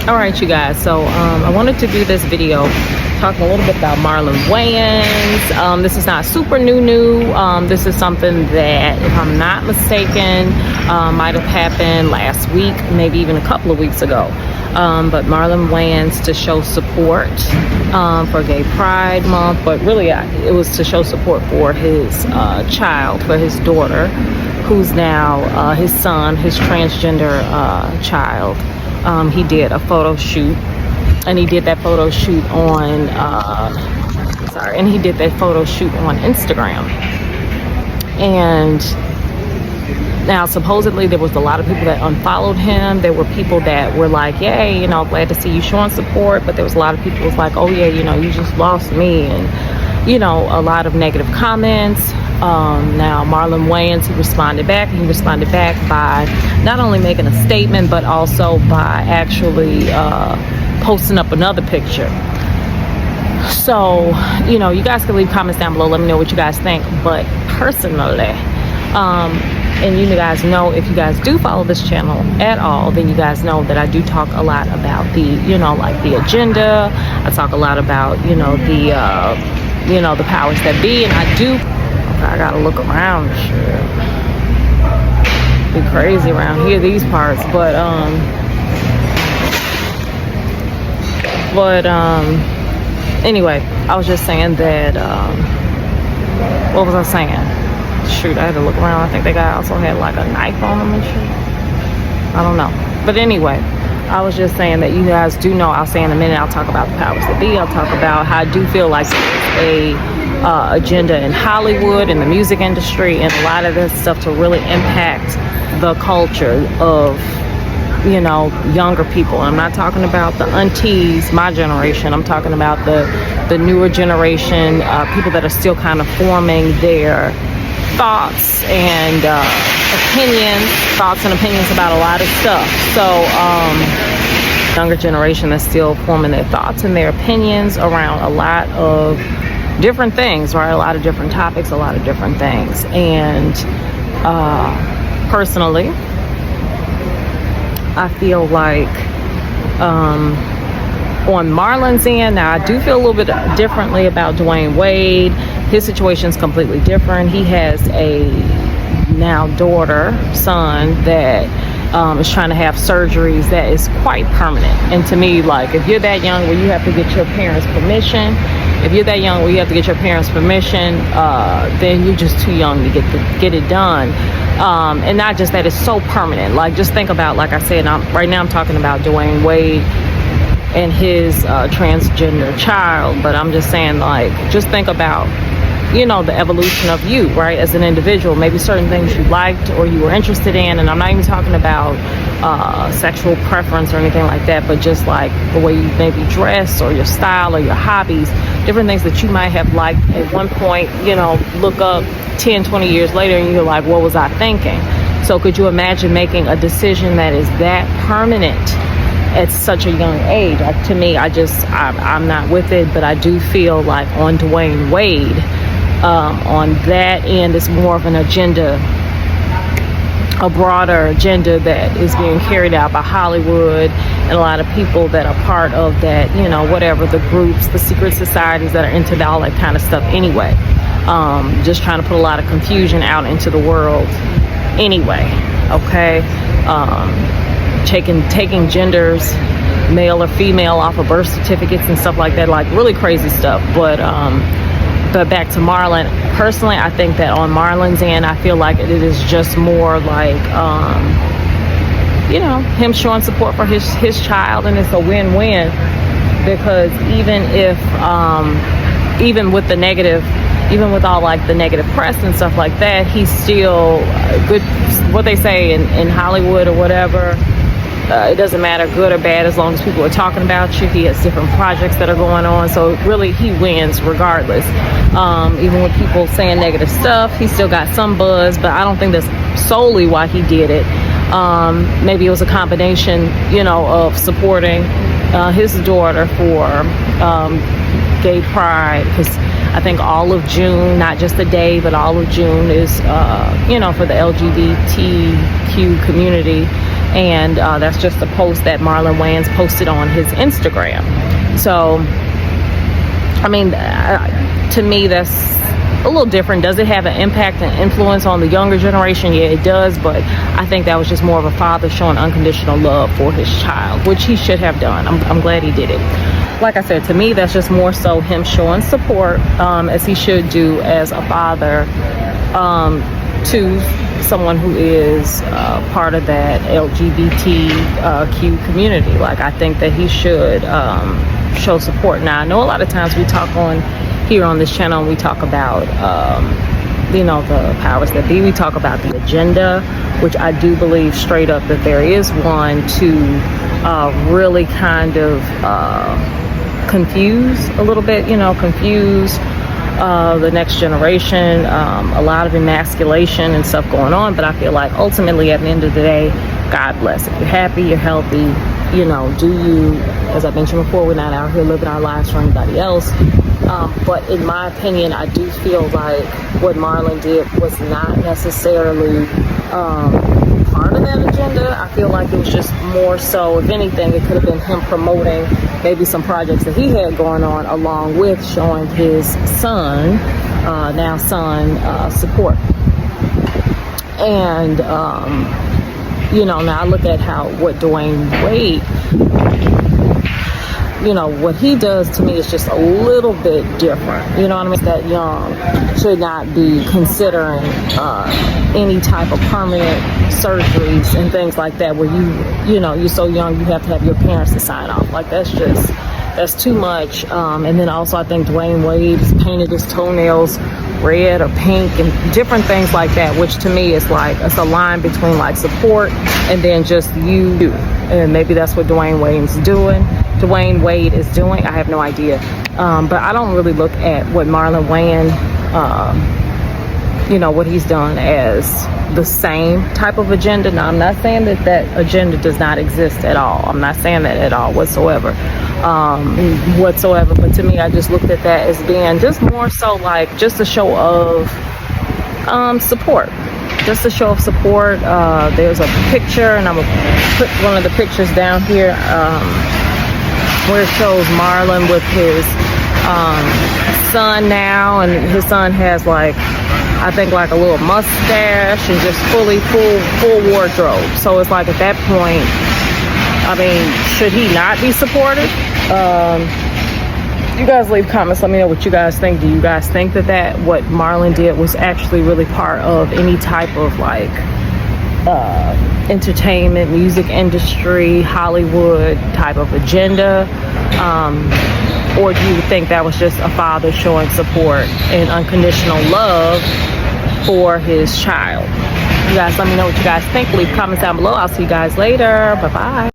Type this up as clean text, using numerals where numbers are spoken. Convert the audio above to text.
All right, you guys, so I wanted to do this video talking a little bit about Marlon Wayans. This is not super new. This is something that, if I'm not mistaken, might have happened last week, maybe even a couple of weeks ago. But Marlon Wayans, to show support for Gay Pride Month, but really it was to show support for his child, for his daughter, who's now his son, his transgender child. He did a photo shoot, and he did that photo shoot on Instagram. And now supposedly there was a lot of people that unfollowed him. There were people that were like, yay, you know, glad to see you showing support. But there was a lot of people who was like, oh yeah, you know, you just lost me, and you know, a lot of negative comments. Now Marlon Wayans, he responded back by not only making a statement, but also by actually posting up another picture. So, you know, you guys can leave comments down below, let me know what you guys think. But personally, and you guys know, if you guys do follow this channel at all, then you guys know that I do talk a lot about the, you know, like the agenda. I talk a lot about, you know, the powers that be, and I do. I gotta look around and shit. Be crazy around here, these parts, but anyway, I was just saying that, what was I saying? Shoot, I had to look around. I think they also had like a knife on them and shit. I don't know. But anyway, I was just saying that you guys do know, I'll say in a minute, I'll talk about the powers that be. I'll talk about how I do feel like a agenda in Hollywood, in the music industry, and a lot of this stuff to really impact the culture of, you know, younger people. I'm not talking about the aunties, my generation. I'm talking about the newer generation, people that are still kind of forming their thoughts and opinions about a lot of stuff. So younger generation that's still forming their thoughts and their opinions around a lot of different things, right? A lot of different topics, a lot of different things. And personally, I feel like on Marlon's end, now I do feel a little bit differently about Dwayne Wade. His situation is completely different. He has a now son that is trying to have surgeries that is quite permanent. And to me, like, if you're that young where you have to get your parents' permission, then you're just too young to get it done. And not just that, it's so permanent. Like, just think about, like I said, right now I'm talking about Dwayne Wade and his transgender child, but I'm just saying, like, just think about, you know, the evolution of you, right, as an individual. Maybe certain things you liked or you were interested in, and I'm not even talking about sexual preference or anything like that, but just like the way you maybe dress or your style or your hobbies, different things that you might have liked at one point, you know, look up 10, 20 years later and you're like, what was I thinking? So could you imagine making a decision that is that permanent at such a young age? To me, I'm not with it, but I do feel like on Dwayne Wade, on that end, it's more of an agenda, a broader agenda that is being carried out by Hollywood and a lot of people that are part of that, you know, whatever, the groups, the secret societies that are into all that kind of stuff anyway. Just trying to put a lot of confusion out into the world anyway, okay? Taking genders, male or female, off of birth certificates and stuff like that, like really crazy stuff. But back to Marlon, personally, I think that on Marlon's end, I feel like it is just more like, you know, him showing support for his child, and it's a win-win, because even with the negative, even with all like the negative press and stuff like that, he's still good. What they say in Hollywood or whatever, it doesn't matter good or bad as long as people are talking about you. He has different projects that are going on, so really he wins regardless. Even with people saying negative stuff, he still got some buzz, but I don't think that's solely why he did it. Maybe it was a combination, you know, of supporting his daughter for Gay Pride, because I think all of June, not just the day, but all of June is, for the LGBTQ community. And that's just a post that Marlon Wayans posted on his Instagram. So, I mean, to me, that's a little different. Does it have an impact and influence on the younger generation? Yeah, it does, but I think that was just more of a father showing unconditional love for his child, which he should have done. I'm glad he did it. Like I said, to me, that's just more so him showing support, as he should do as a father, to someone who is part of that LGBTQ community. Like, I think that he should show support. Now, I know a lot of times we talk here on this channel, we talk about the powers that be. We talk about the agenda, which I do believe straight up that there is one to really kind of confuse a little bit, confuse the next generation, a lot of emasculation and stuff going on. But I feel like ultimately at the end of the day, God bless. If you're happy, you're healthy, do you, as I mentioned before, we're not out here living our lives for anybody else. But in my opinion, I do feel like what Marlon did was not necessarily part of that agenda. I feel like it was just more so, if anything, it could have been him promoting maybe some projects that he had going on, along with showing his son, support. And, now I look at what Dwayne Wade, what he does to me is just a little bit different. You know what I mean? That young should not be considering any type of permanent surgeries and things like that, where you're so young, you have to have your parents to sign off. Like, that's too much. And then also, I think Dwayne Wade has painted his toenails red or pink and different things like that, which to me is like, it's a line between like support and then just you. And maybe that's what Dwayne Wade is doing. I have no idea. But I don't really look at what Marlon Wayan, what he's done as the same type of agenda. Now, I'm not saying that agenda does not exist at all. I'm not saying that at all whatsoever. But to me, I just looked at that as being just more so like just a show of support. Just a show of support. There's a picture, and I'm going to put one of the pictures down here, where it shows Marlon with his son now, and his son has I think a little mustache and just full wardrobe. So it's like, at that point, I mean, should he not be supported? You guys leave comments, let me know what you guys think. Do you guys think that what Marlon did was actually really part of any type of entertainment, music industry, Hollywood type of agenda? Or do you think that was just a father showing support and unconditional love for his child? You guys let me know what you guys think. Leave comments down below. I'll see you guys later. Bye-bye.